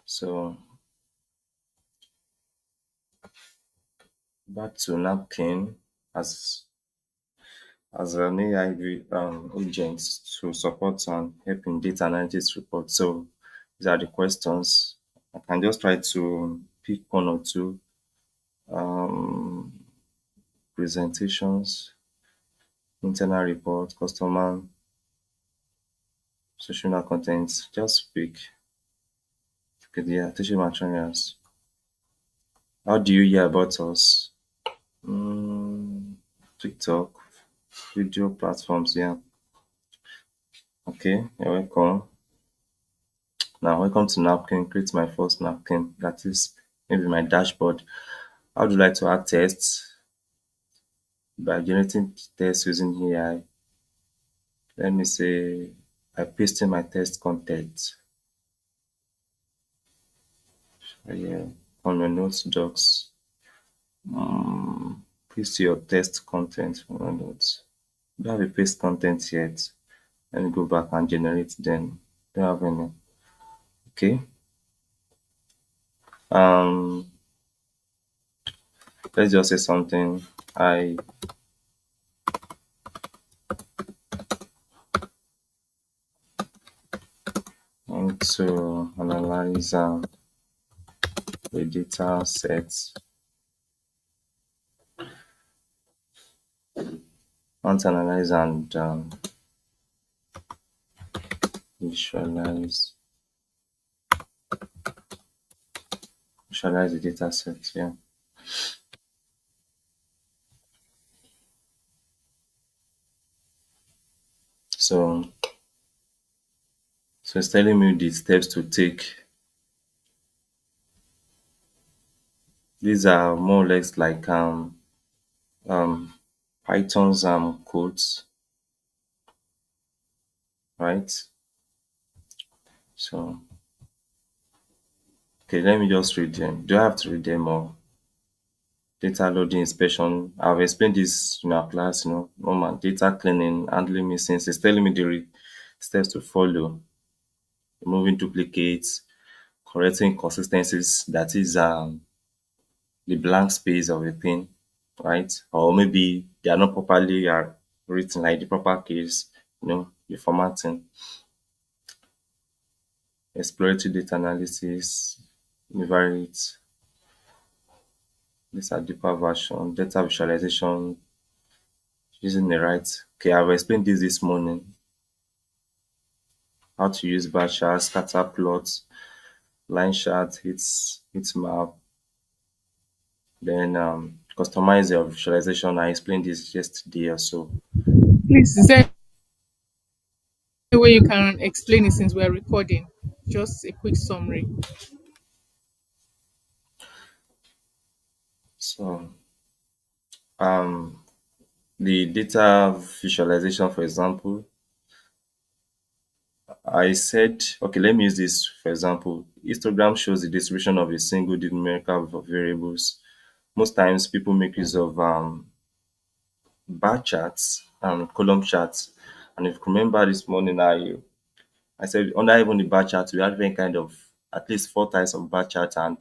So back to napkin as an AI agent to support and help in data analytics report. So these are the questions. I can just try to pick one or two. Um, Presentations, internal report, customer, social content. Just pick. Okay, yeah, teaching materials. How do you hear about us? Mm, TikTok, video platforms. Yeah. Okay, you're welcome. Now, welcome to Napkin. Create my first napkin. That is maybe my dashboard. How do you like to add tests? By generating tests using AI. Let me say I paste in my test content. Yeah, on your notes docs. Paste your test content on your notes. Don't have a paste content yet. Let me go back and generate them. Don't have any. Okay. Um, let's just say something. I want to analyze a data set. Want to analyze and visualize visualize the data set. Yeah. So it's telling me the steps to take. These are more or less like um Python's codes, right? So okay, let me just read them. Do I have to read them or data loading inspection? I've explained this in our class, normal data cleaning, handling missings. It's telling me the steps to follow, removing duplicates, correcting inconsistencies, that is the blank space of a pin, right? Or maybe they are not properly written like the proper case, the formatting, exploratory data analysis, invariant, these are deeper version, data visualization using the right. Okay, I've explained this morning. How to use bar charts, scatter plots, line chart, hits map, then customize your visualization. I explained this yesterday or so. Please, is there any way you can explain it since we're recording? Just a quick summary. So the data visualization, for example, I said, okay, let me use this for example. Histogram shows the distribution of a single numerical variables. Most times people make use of bar charts and column charts. And if you remember this morning, I said under even the bar chart, we have different kind of at least four types of bar chart and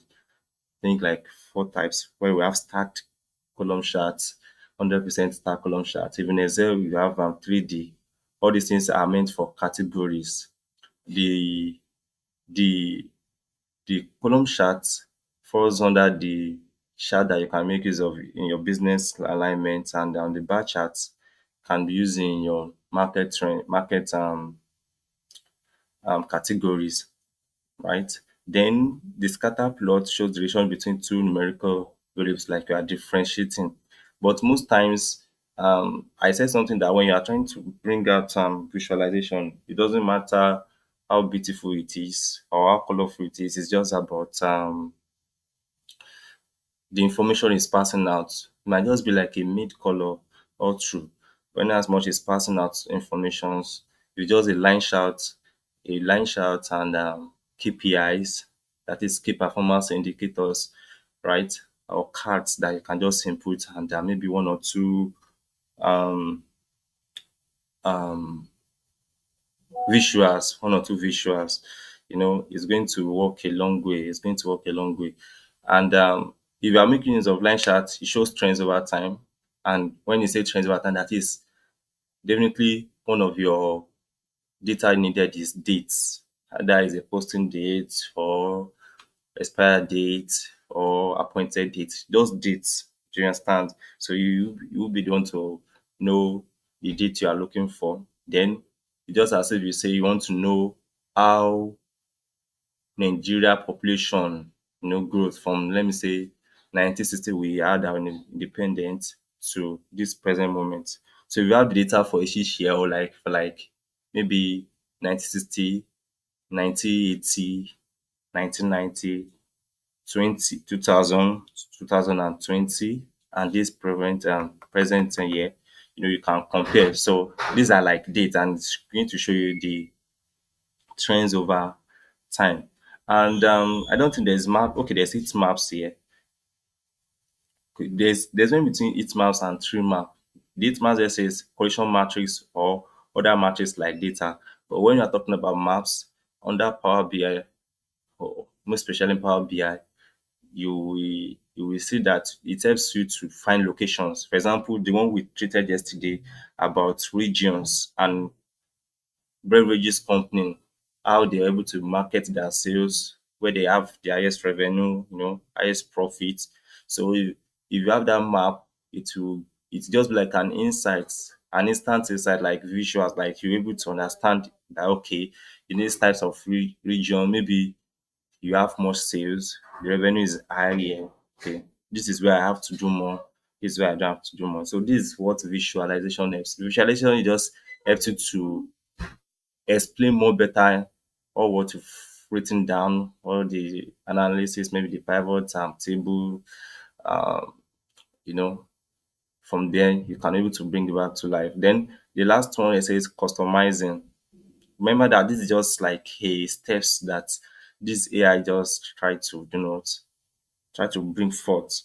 think like four types where we have stacked column charts, 100% stacked column charts. Even Excel, you have 3D. All these things are meant for categories. The the the column chart falls under the chart that you can make use of in your business alignment, and the bar chart can be used in your market trend, market categories, right? Then the scatter plot shows the relation between two numerical variables like you are differentiating. But most times, I said something that when you are trying to bring out visualization, it doesn't matter how beautiful it is or how colorful it is. It's just about the information is passing out. It might just be like a mid color all through. When as much is passing out informations, you just a line chart and KPIs, that is key performance indicators, right? Or cards that you can just input and there may be one or two um um one or two visuals. it's going to walk a long way. It's going to walk a long way. And if you are making use of line chart, it shows trends over time. And when you say trends over time, that is definitely one of your data needed is dates. That is a posting date or expired date or appointed date. Those dates, do you understand? So you will be the one to know the date you are looking for. Then it just as if you say you want to know how Nigeria population, growth from, let me say, 1960 we had our independence to this present moment. So if you have the data for each year or like for like maybe 1960, 1980, 1990, 2000, 2020, and this present year, you can compare. So these are like dates, and it's going to show you the trends over time. And I don't think there's map. Okay, there's heat maps here. Okay, there's one between heat maps and tree map. The heat maps just says collision matrix or other matrix like data. But when you're talking about maps under Power BI, or most especially in Power BI, you will see that it helps you to find locations. For example, the one we treated yesterday about regions and beverages company, how they're able to market their sales, where they have the highest revenue, highest profit. So if you have that map, it's just like an insight, an instant insight, like visuals, like you're able to understand that okay, in these types of region, maybe you have more sales, the revenue is higher here. Okay, this is where I have to do more. This is where I don't have to do more. So this is what visualization helps. Visualization it just helps you to explain more better all what you've written down, all the analysis, maybe the pivot table. Um, you know, from there you can able to bring it back to life. Then the last one it says customizing. Remember that this is just like a steps that this AI just try to bring forth.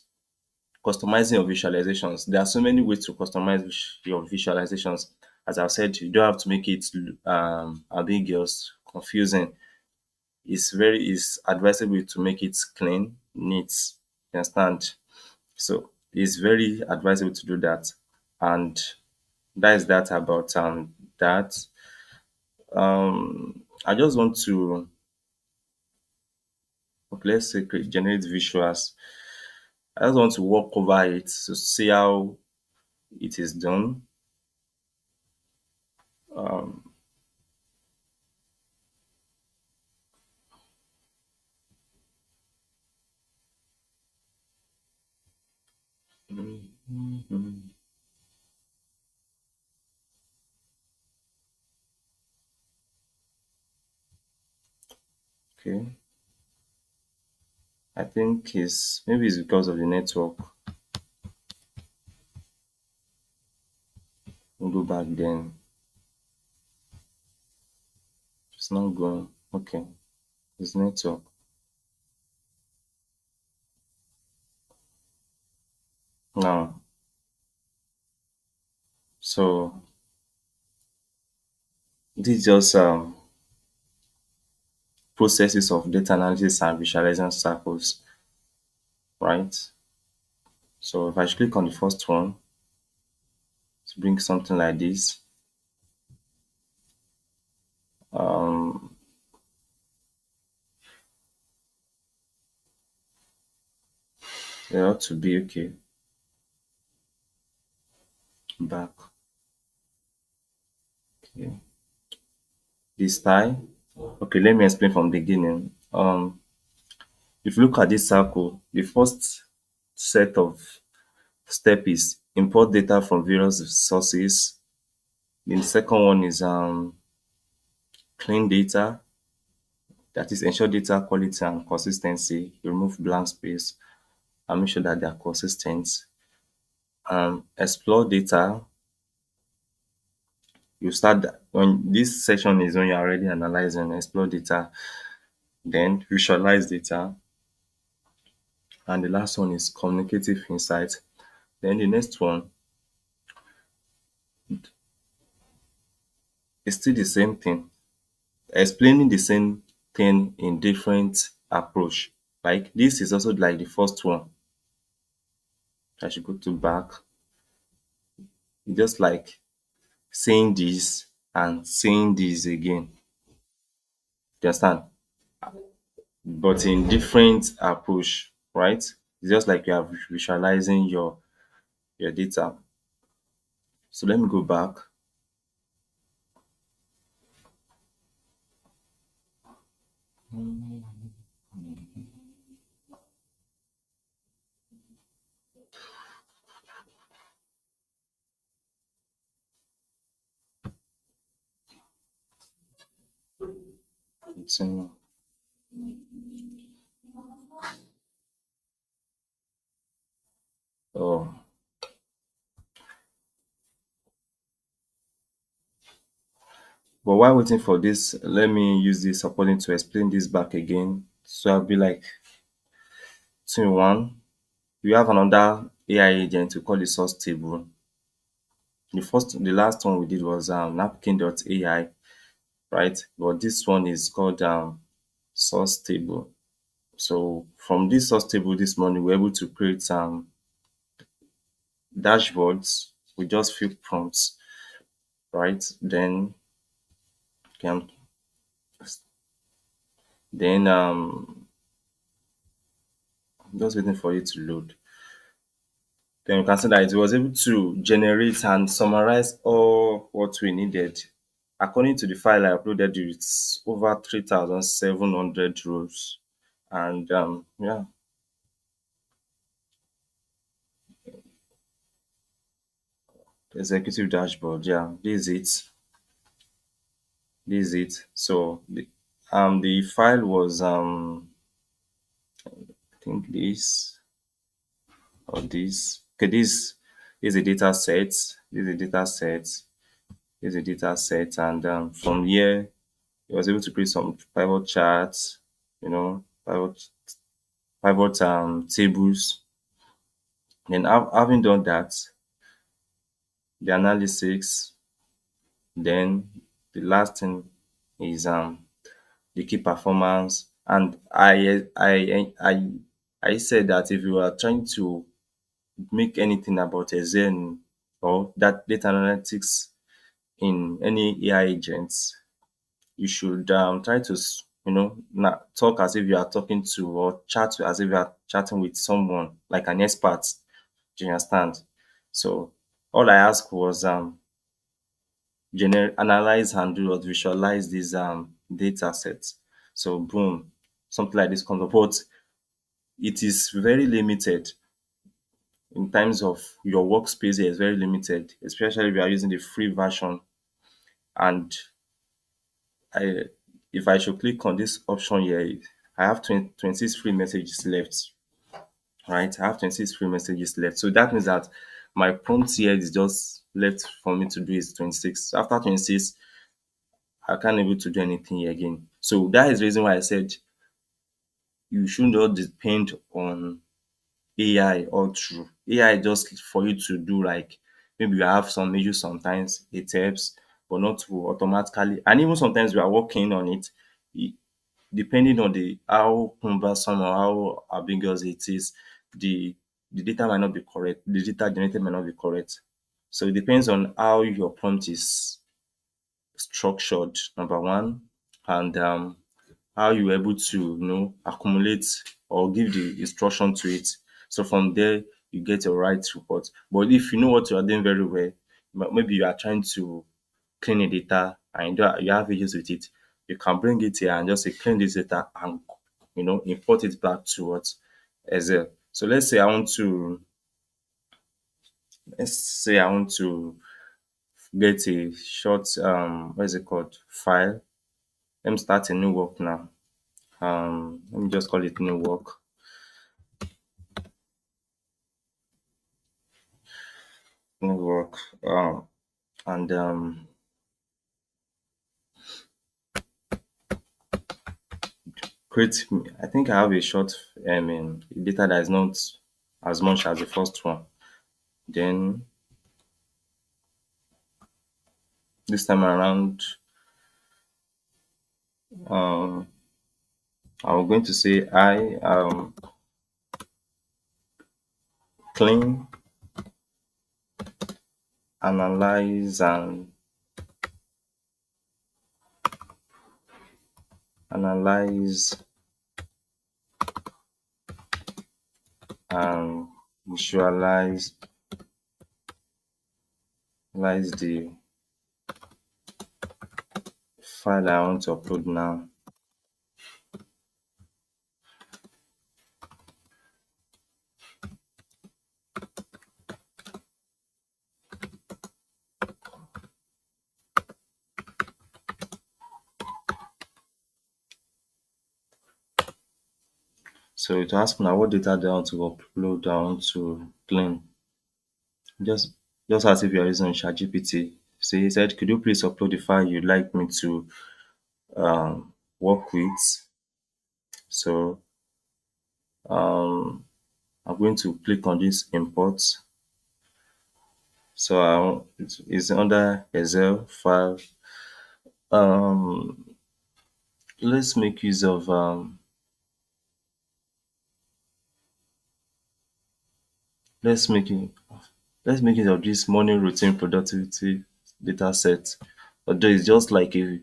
Customizing your visualizations. There are so many ways to customize your visualizations. As I've said, you don't have to make it ambiguous, confusing. It's advisable to make it clean, neat. You understand? So it's very advisable to do that. And that is that about that. I just want to, okay, let's say generate visuals. I just want to walk over it to see how it is done. Um, mhm, okay, I think it's maybe it's because of the network. We'll go back then. It's not going. Okay, it's network. Now, so this just processes of data analysis and visualization cycles, right? So if I click on the first one to bring something like this, um, it ought to be okay. Back. Okay. This style. Okay, let me explain from the beginning. If you look at this circle, the first set of step is import data from various sources. Then the second one is clean data, that is ensure data quality and consistency. You remove blank space and make sure that they are consistent. Explore data. You start when this section is when you're already analyzing, explore data, then visualize data, and the last one is communicative insight. Then the next one is still the same thing, explaining the same thing in different approach. Like this is also like the first one. I should go to back. Just like saying this and saying this again. You understand? But in different approach, right? It's just like you are visualizing your data. So let me go back. It's in, oh, but while waiting for this, let me use this supporting to explain this back again. So I'll be like, two in one. We have another AI agent we call the source table. The last one we did was napkin.ai, right? But this one is called source table. So from this source table this morning, we're able to create dashboards with just few prompts, right? Can then just waiting for it to load. Then you can see that it was able to generate and summarize all what we needed. According to the file I uploaded, it's over 3,700 rows. And yeah, executive dashboard. Yeah, this is it. This is it. So the file was I think this or this. Okay, this is a data set. This is a data set. This is a data set, and from here, he was able to create some pivot charts. Pivot tables. Then having done that, the analytics. Then the last thing is the key performance. And I said that if you are trying to make anything about Excel or that data analytics in any AI agents, you should try to talk as if you are talking to, or chat as if you are chatting with someone like an expert. Do you understand? So all I asked was analyze and do what visualize these data sets. So boom, something like this comes up. But it is very limited in terms of your workspace. Here is very limited, especially if you are using the free version. And I, if I should click on this option here, I have 26 free messages left, right? I have 26 free messages left. So that means that my prompt here is just left for me to do is 26. So after 26, I can't able to do anything here again. So that is the reason why I said you should not depend on AI all through. AI just for you to do, like maybe you have some issues sometimes, it helps, but not to automatically. And even sometimes we are working on it, e- depending on the how cumbersome or how ambiguous it is, the the data might not be correct. The data generated might not be correct. So it depends on how your prompt is structured, number one, and how you able to accumulate or give the instruction to it. So from there you get your right report. But if you know what you are doing very well, maybe you are trying to clean a data and you have issues with it, you can bring it here and just say clean this data and import it back to what Excel. So let's say I want to get a short what is it called, file. Let me start a new work now. Let me just call it new work. New work. And create. I think I have a short data that is not as much as the first one. Then this time around, um, I'm going to say I clean, analyze, and analyze and visualize the file I want to upload now. So it asks now what data do I want to upload, I want to clean. Just just as if you're using ChatGPT. So he said, could you please upload the file you'd like me to work with? So I'm going to click on this import. So it's under Excel file. Um, let's make use of let's make it let's make use of this morning routine productivity data set. Although it's just like a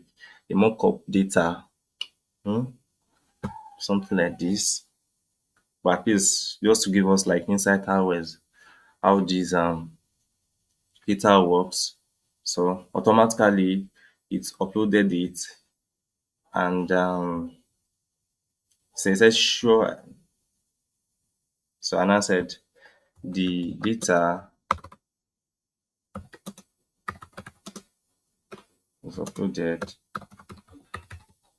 mock-up data, hmm, something like this. But at least just to give us like insight how this data works. So automatically it's uploaded it, and so it says sure. So Anna said the data was uploaded,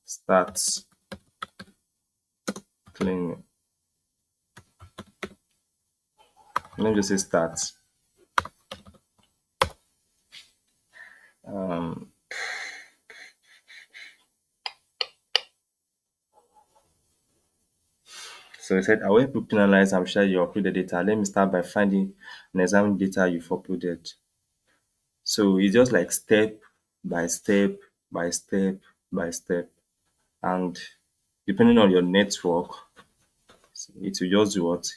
starts cleaning. Let me just say start. Um, so it said, I will help you penalize and share your uploaded data. Let me start by finding and examining data you've uploaded. So it's just like step by step by step by step. And depending on your network, it will just do what?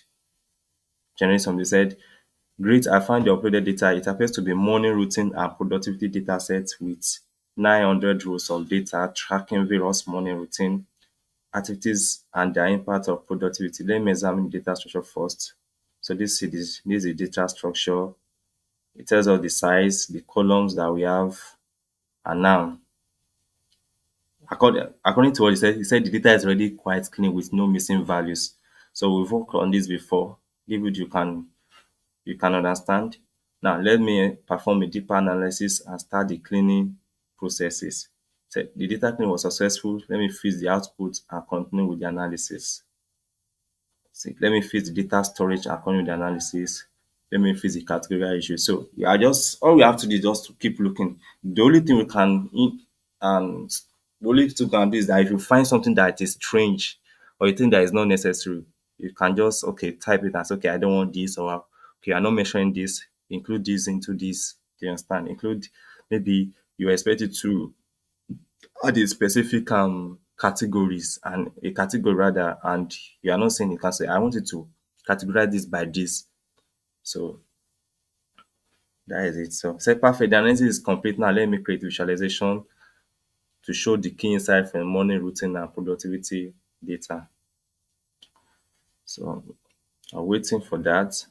Generate something. They said, great, I found the uploaded data. It appears to be morning routine and productivity data set with 900 rows of data tracking various morning routine activities and their impact of productivity. Let me examine the data structure first. So this is the data structure. It tells us the size, the columns that we have, and now according to what he said the data is already quite clean with no missing values. So we've worked on this before. If you can understand. Now let me perform a deeper analysis and start the cleaning processes. So the data cleaning was successful. Let me freeze the output and continue with the analysis. See, let me fix the data storage and continue the analysis. Let me fix the categorical issue. So we are just all we have to do is just to keep looking. The only thing we can and the only thing we can do is that if you find something that is strange or you think that is not necessary, you can just type it as okay, I don't want this, or okay, I'm not mentioning this, include this into this. Do you understand? Include maybe you expect it to add a specific categories and a category rather, and you are not saying you can say I want you to categorize this by this. So that is it. So say perfect, the analysis is complete. Now let me create visualization to show the key insight from morning routine and productivity data. So I'm waiting for that.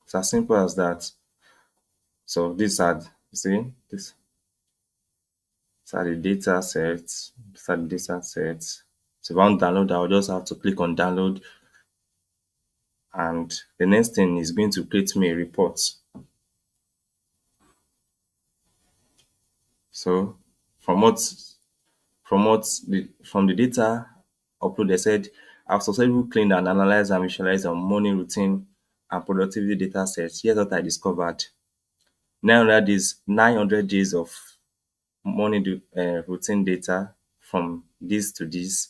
It's as simple as that. So you see these are the data sets. These are the data sets. So if I want to download, I'll just have to click on download, and the next thing is going to create me a report. So from what from the data upload, they said I've successfully cleaned and analyzed and visualized on morning routine and productivity data sets. Here's what I discovered. 900 days of morning routine data from this to this,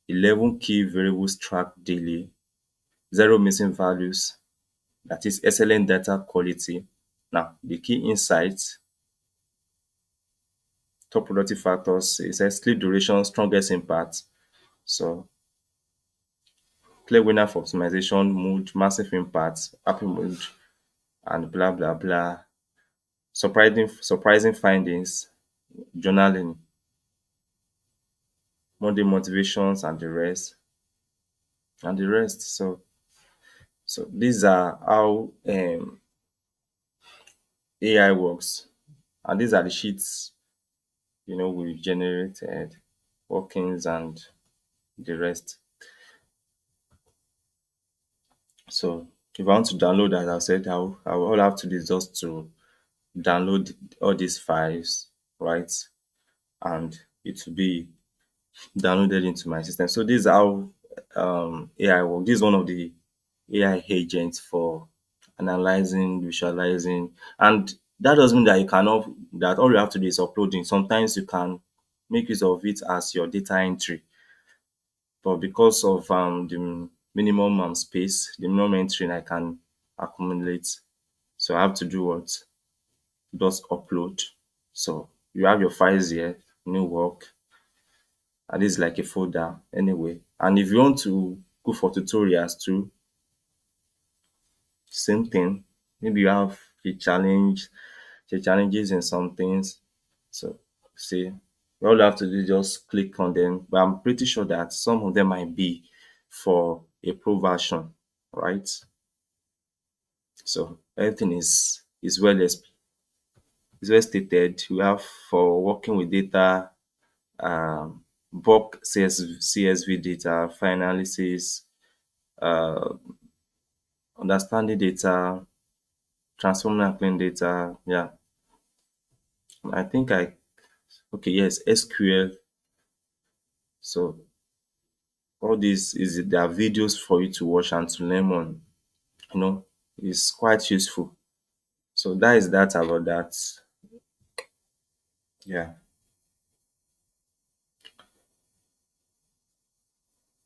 11 key variables tracked daily, zero missing values, that is excellent data quality. Now, the key insights top productive factors. It says sleep duration, strongest impact. So clear winner for optimization, mood, massive impact, happy mood, and blah blah blah. Surprising findings, journaling, Monday motivations, and the rest. So these are how AI works, and these are the sheets we generated, workings and the rest. So if I want to download, as I said, all I have to do is just to download all these files, right? And it will be downloaded into my system. So this is how AI work. This is one of the AI agents for analyzing, visualizing, and that doesn't mean that you cannot that all you have to do is uploading. Sometimes you can make use of it as your data entry, but because of the minimum space, the minimum entry I can accumulate, so I have to do what? Just upload. So you have your files here, new work, and this is like a folder anyway. And if you want to go for tutorials too, same thing. Maybe you have a challenge, the challenges in some things. So see, all you have to do is just click on them. But I'm pretty sure that some of them might be for a pro version, right? So everything is well stated. We have for working with data, bulk CSV data, file analysis, uh, understanding data, transforming and clean data. Yeah, I think okay, yes, SQL. So all these is there are videos for you to watch and to learn on. You know, it's quite useful. So that is that about that. Yeah.